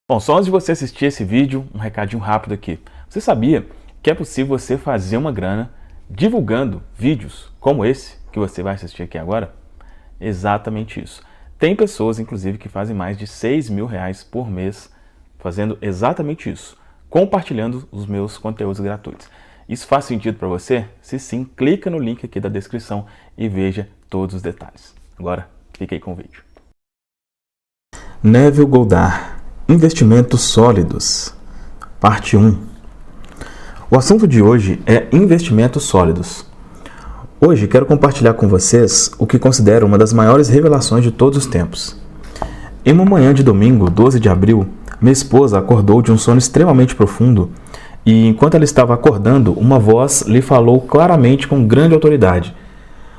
Bom, só antes de você assistir esse vídeo, um recadinho rápido aqui. Você sabia que é possível você fazer uma grana divulgando vídeos como esse que você vai assistir aqui agora? Exatamente isso. Tem pessoas, inclusive, que fazem mais de R$6.000 por mês fazendo exatamente isso, compartilhando os meus conteúdos gratuitos. Isso faz sentido para você? Se sim, clica no link aqui da descrição e veja todos os detalhes. Agora, fique aí com o vídeo. Neville Goddard, Investimentos Sólidos, parte 1. O assunto de hoje é investimentos sólidos. Hoje quero compartilhar com vocês o que considero uma das maiores revelações de todos os tempos. Em uma manhã de domingo, 12 de abril, minha esposa acordou de um sono extremamente profundo e, enquanto ela estava acordando, uma voz lhe falou claramente com grande autoridade: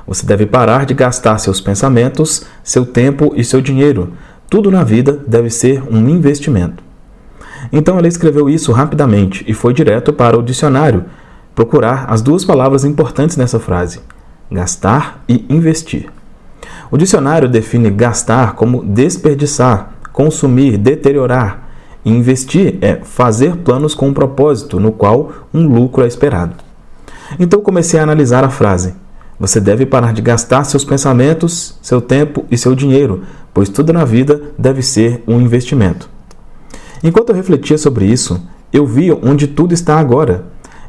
você deve parar de gastar seus pensamentos, seu tempo e seu dinheiro. Tudo na vida deve ser um investimento. Então ela escreveu isso rapidamente e foi direto para o dicionário procurar as duas palavras importantes nessa frase: gastar e investir. O dicionário define gastar como desperdiçar, consumir, deteriorar. E investir é fazer planos com um propósito, no qual um lucro é esperado. Então comecei a analisar a frase: você deve parar de gastar seus pensamentos, seu tempo e seu dinheiro, pois tudo na vida deve ser um investimento. Enquanto eu refletia sobre isso, eu vi onde tudo está agora,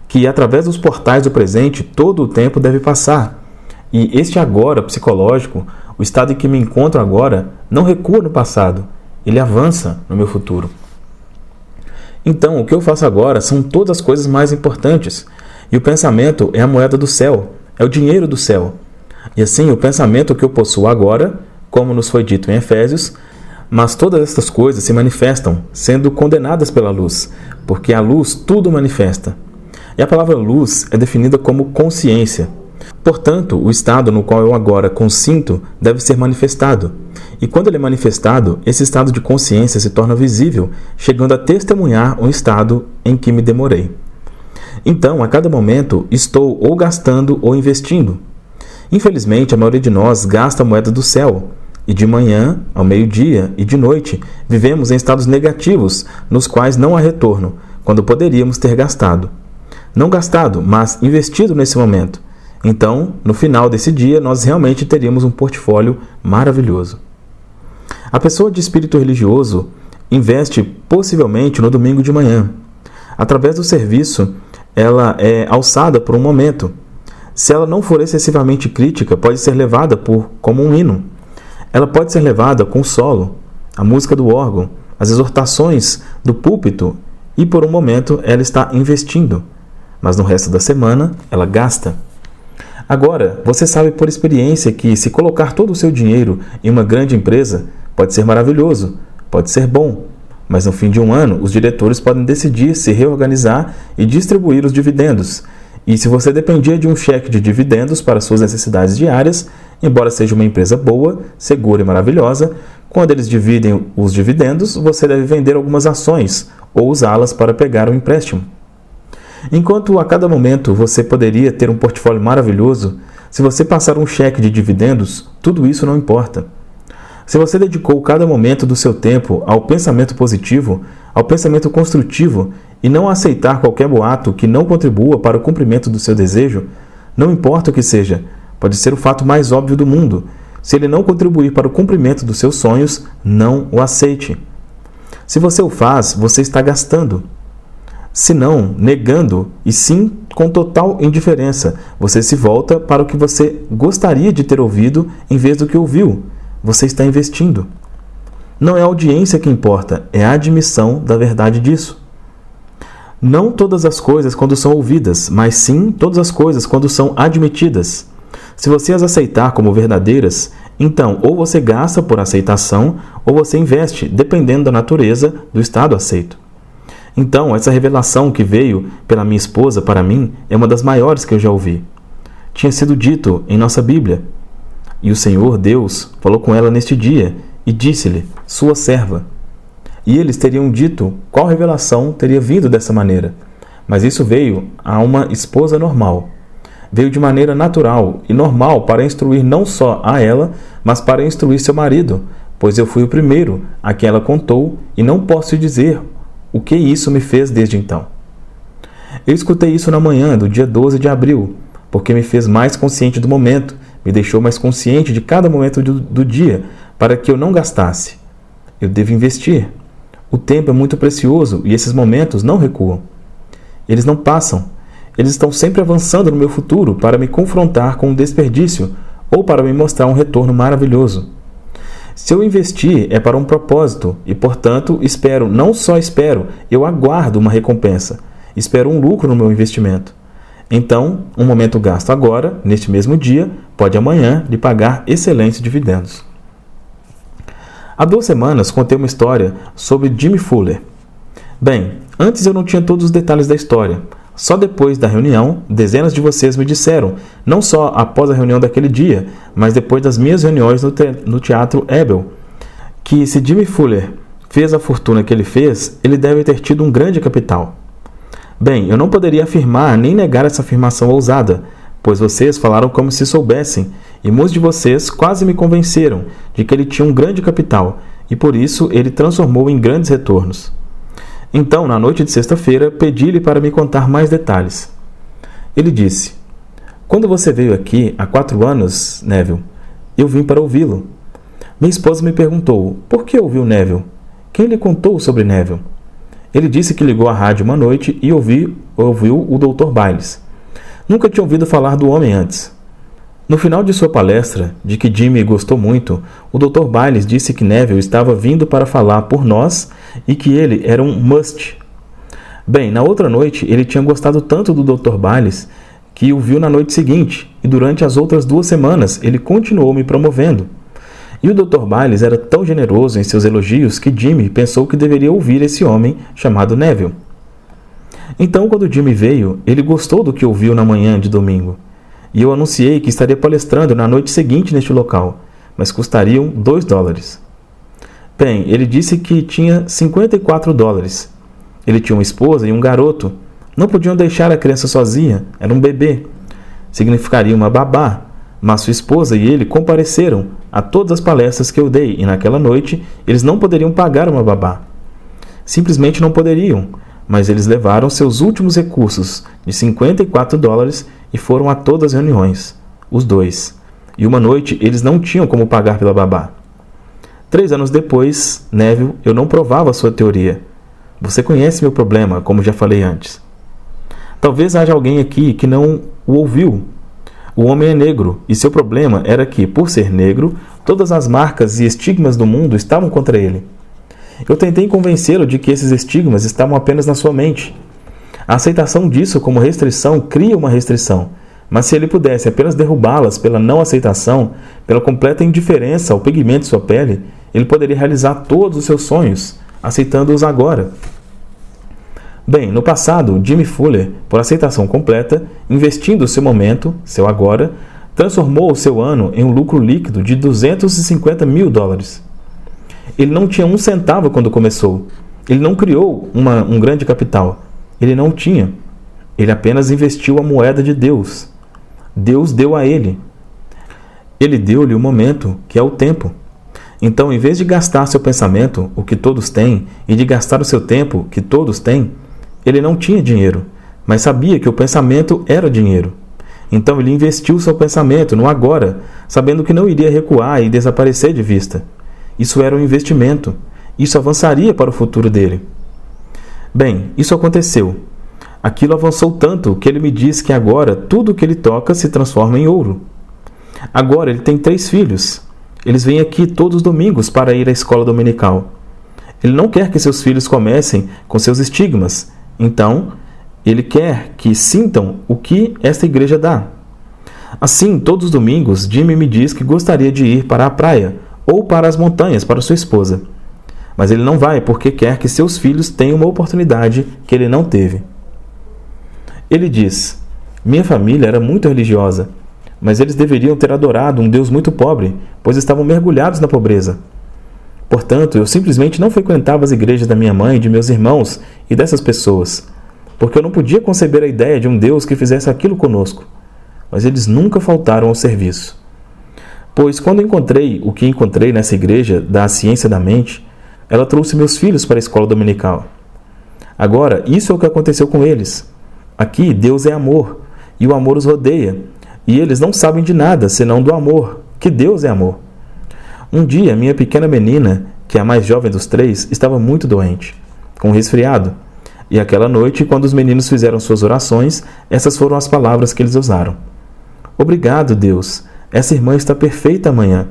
que através dos portais do presente todo o tempo deve passar. E este agora psicológico, o estado em que me encontro agora, não recua no passado, ele avança no meu futuro. Então, o que eu faço agora são todas as coisas mais importantes, e o pensamento é a moeda do céu, é o dinheiro do céu. E assim, o pensamento que eu possuo agora, como nos foi dito em Efésios, mas todas estas coisas se manifestam, sendo condenadas pela luz, porque a luz tudo manifesta. E a palavra luz é definida como consciência. Portanto, o estado no qual eu agora consinto deve ser manifestado. E quando ele é manifestado, esse estado de consciência se torna visível, chegando a testemunhar um estado em que me demorei. Então, a cada momento, estou ou gastando ou investindo. Infelizmente, a maioria de nós gasta a moeda do céu. E de manhã, ao meio-dia e de noite, vivemos em estados negativos, nos quais não há retorno, quando poderíamos ter gastado. Não gastado, mas investido nesse momento. Então, no final desse dia, nós realmente teríamos um portfólio maravilhoso. A pessoa de espírito religioso investe possivelmente no domingo de manhã. Através do serviço, ela é alçada por um momento. Se ela não for excessivamente crítica, pode ser levada como um hino. Ela pode ser levada com o solo, a música do órgão, as exortações do púlpito, e por um momento ela está investindo, mas no resto da semana ela gasta. Agora, você sabe por experiência que se colocar todo o seu dinheiro em uma grande empresa pode ser maravilhoso, pode ser bom, mas no fim de um ano os diretores podem decidir se reorganizar e distribuir os dividendos. E se você dependia de um cheque de dividendos para suas necessidades diárias, embora seja uma empresa boa, segura e maravilhosa, quando eles dividem os dividendos, você deve vender algumas ações ou usá-las para pegar um empréstimo. Enquanto a cada momento você poderia ter um portfólio maravilhoso, se você passar um cheque de dividendos, tudo isso não importa. Se você dedicou cada momento do seu tempo ao pensamento positivo, ao pensamento construtivo e não aceitar qualquer boato que não contribua para o cumprimento do seu desejo, não importa o que seja, pode ser o fato mais óbvio do mundo. Se ele não contribuir para o cumprimento dos seus sonhos, não o aceite. Se você o faz, você está gastando. Se não, negando, e sim com total indiferença, você se volta para o que você gostaria de ter ouvido em vez do que ouviu. Você está investindo. Não é a audiência que importa, é a admissão da verdade disso. Não todas as coisas quando são ouvidas, mas sim todas as coisas quando são admitidas. Se você as aceitar como verdadeiras, então ou você gasta por aceitação ou você investe, dependendo da natureza do estado aceito. Então, essa revelação que veio pela minha esposa para mim é uma das maiores que eu já ouvi. Tinha sido dito em nossa Bíblia. E o Senhor Deus falou com ela neste dia e disse-lhe: sua serva. E eles teriam dito qual revelação teria vindo dessa maneira. Mas isso veio a uma esposa normal. Veio de maneira natural e normal para instruir não só a ela, mas para instruir seu marido, pois eu fui o primeiro a quem ela contou e não posso dizer o que isso me fez desde então. Eu escutei isso na manhã do dia 12 de abril, porque me fez mais consciente do momento, me deixou mais consciente de cada momento do dia, para que eu não gastasse. Eu devo investir. O tempo é muito precioso e esses momentos não recuam. Eles não passam. Eles estão sempre avançando no meu futuro para me confrontar com um desperdício ou para me mostrar um retorno maravilhoso. Se eu investir é para um propósito e, portanto, não só espero, eu aguardo uma recompensa. Espero um lucro no meu investimento. Então, um momento gasto agora, neste mesmo dia, pode amanhã lhe pagar excelentes dividendos. Há 2 semanas contei uma história sobre Jimmy Fuller. Bem, antes eu não tinha todos os detalhes da história. Só depois da reunião, dezenas de vocês me disseram, não só após a reunião daquele dia, mas depois das minhas reuniões no Teatro Ebel, que se Jimmy Fuller fez a fortuna que ele fez, ele deve ter tido um grande capital. Bem, eu não poderia afirmar nem negar essa afirmação ousada, pois vocês falaram como se soubessem, e muitos de vocês quase me convenceram de que ele tinha um grande capital, e por isso ele transformou em grandes retornos. Então, na noite de sexta-feira, pedi-lhe para me contar mais detalhes. Ele disse: "Quando você veio aqui há 4 anos, Neville, eu vim para ouvi-lo." Minha esposa me perguntou: "Por que ouviu Neville? Quem lhe contou sobre Neville?" Ele disse que ligou à rádio uma noite e ouviu o Dr. Byles. Nunca tinha ouvido falar do homem antes. No final de sua palestra, de que Jimmy gostou muito, o Dr. Byles disse que Neville estava vindo para falar por nós e que ele era um must. Bem, na outra noite, ele tinha gostado tanto do Dr. Byles que o viu na noite seguinte, e durante as outras 2 semanas ele continuou me promovendo. E o Dr. Byles era tão generoso em seus elogios que Jimmy pensou que deveria ouvir esse homem chamado Neville. Então, quando Jimmy veio, ele gostou do que ouviu na manhã de domingo. E eu anunciei que estaria palestrando na noite seguinte neste local, mas custariam $2. Bem, ele disse que tinha $54. Ele tinha uma esposa e um garoto. Não podiam deixar a criança sozinha, era um bebê. Significaria uma babá, mas sua esposa e ele compareceram a todas as palestras que eu dei, e naquela noite eles não poderiam pagar uma babá. Simplesmente não poderiam, mas eles levaram seus últimos recursos de $54 e foram a todas as reuniões, os 2. E uma noite eles não tinham como pagar pela babá. 3 anos depois, Neville, eu não provava a sua teoria. Você conhece meu problema, como já falei antes. Talvez haja alguém aqui que não o ouviu. O homem é negro, e seu problema era que, por ser negro, todas as marcas e estigmas do mundo estavam contra ele. Eu tentei convencê-lo de que esses estigmas estavam apenas na sua mente. A aceitação disso como restrição cria uma restrição, mas se ele pudesse apenas derrubá-las pela não aceitação, pela completa indiferença ao pigmento de sua pele, ele poderia realizar todos os seus sonhos, aceitando-os agora. Bem, no passado, Jimmy Fuller, por aceitação completa, investindo seu momento, seu agora, transformou o seu ano em um lucro líquido de $250 mil. Ele não tinha 1 centavo quando começou. Ele não criou um grande capital. Ele não tinha. Ele apenas investiu a moeda de Deus. Deus deu a ele. Ele deu-lhe o momento, que é o tempo. Então, em vez de gastar seu pensamento, o que todos têm, e de gastar o seu tempo, que todos têm, ele não tinha dinheiro, mas sabia que o pensamento era dinheiro. Então ele investiu seu pensamento no agora, sabendo que não iria recuar e desaparecer de vista. Isso era um investimento. Isso avançaria para o futuro dele. Bem, isso aconteceu. Aquilo avançou tanto que ele me diz que agora tudo o que ele toca se transforma em ouro. Agora ele tem 3 filhos. Eles vêm aqui todos os domingos para ir à escola dominical. Ele não quer que seus filhos comecem com seus estigmas. Então, ele quer que sintam o que esta igreja dá. Assim, todos os domingos, Jimmy me diz que gostaria de ir para a praia ou para as montanhas para sua esposa. Mas ele não vai porque quer que seus filhos tenham uma oportunidade que ele não teve. Ele diz: "Minha família era muito religiosa, mas eles deveriam ter adorado um Deus muito pobre, pois estavam mergulhados na pobreza. Portanto, eu simplesmente não frequentava as igrejas da minha mãe, de meus irmãos e dessas pessoas, porque eu não podia conceber a ideia de um Deus que fizesse aquilo conosco. Mas eles nunca faltaram ao serviço. Pois quando encontrei o que encontrei nessa igreja da ciência da mente, ela trouxe meus filhos para a escola dominical. Agora, isso é o que aconteceu com eles. Aqui, Deus é amor, e o amor os rodeia, e eles não sabem de nada senão do amor, que Deus é amor. Um dia, minha pequena menina, que é a mais jovem dos 3, estava muito doente, com um resfriado. E aquela noite, quando os meninos fizeram suas orações, essas foram as palavras que eles usaram. Obrigado, Deus. Essa irmã está perfeita amanhã.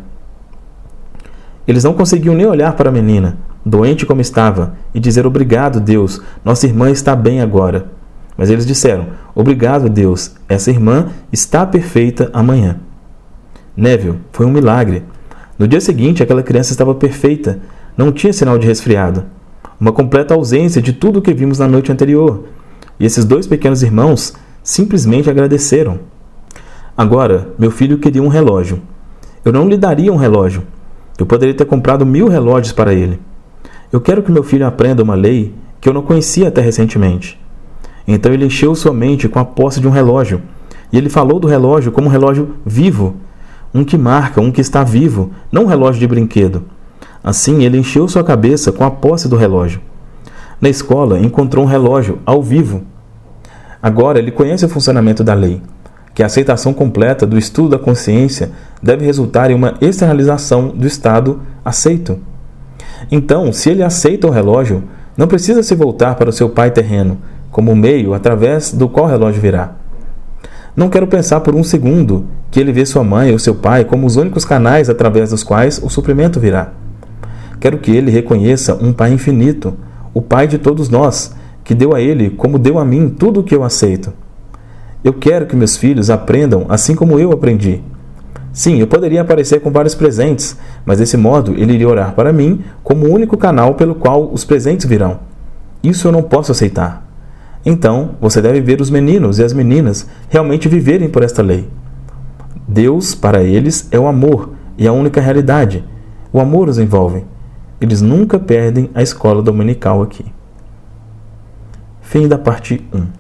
Eles não conseguiam nem olhar para a menina, doente como estava, e dizer obrigado, Deus, nossa irmã está bem agora. Mas eles disseram, obrigado, Deus, essa irmã está perfeita amanhã. Neville, foi um milagre. No dia seguinte, aquela criança estava perfeita, não tinha sinal de resfriado. Uma completa ausência de tudo o que vimos na noite anterior. E esses 2 pequenos irmãos simplesmente agradeceram. Agora, meu filho queria um relógio. Eu não lhe daria um relógio. Eu poderia ter comprado 1000 relógios para ele. Eu quero que meu filho aprenda uma lei que eu não conhecia até recentemente. Então ele encheu sua mente com a posse de um relógio. E ele falou do relógio como um relógio vivo. Um que marca, um que está vivo, não um relógio de brinquedo. Assim, ele encheu sua cabeça com a posse do relógio. Na escola, encontrou um relógio ao vivo. Agora, ele conhece o funcionamento da lei, que a aceitação completa do estudo da consciência deve resultar em uma externalização do estado aceito. Então, se ele aceita o relógio, não precisa se voltar para o seu pai terreno, como o meio através do qual o relógio virá. Não quero pensar por um segundo que ele vê sua mãe ou seu pai como os únicos canais através dos quais o suprimento virá. Quero que ele reconheça um Pai infinito, o Pai de todos nós, que deu a ele, como deu a mim, tudo o que eu aceito. Eu quero que meus filhos aprendam assim como eu aprendi. Sim, eu poderia aparecer com vários presentes, mas desse modo ele iria orar para mim como o único canal pelo qual os presentes virão. Isso eu não posso aceitar. Então, você deve ver os meninos e as meninas realmente viverem por esta lei. Deus, para eles, é o amor e a única realidade. O amor os envolve. Eles nunca perdem a escola dominical aqui. Fim da parte 1.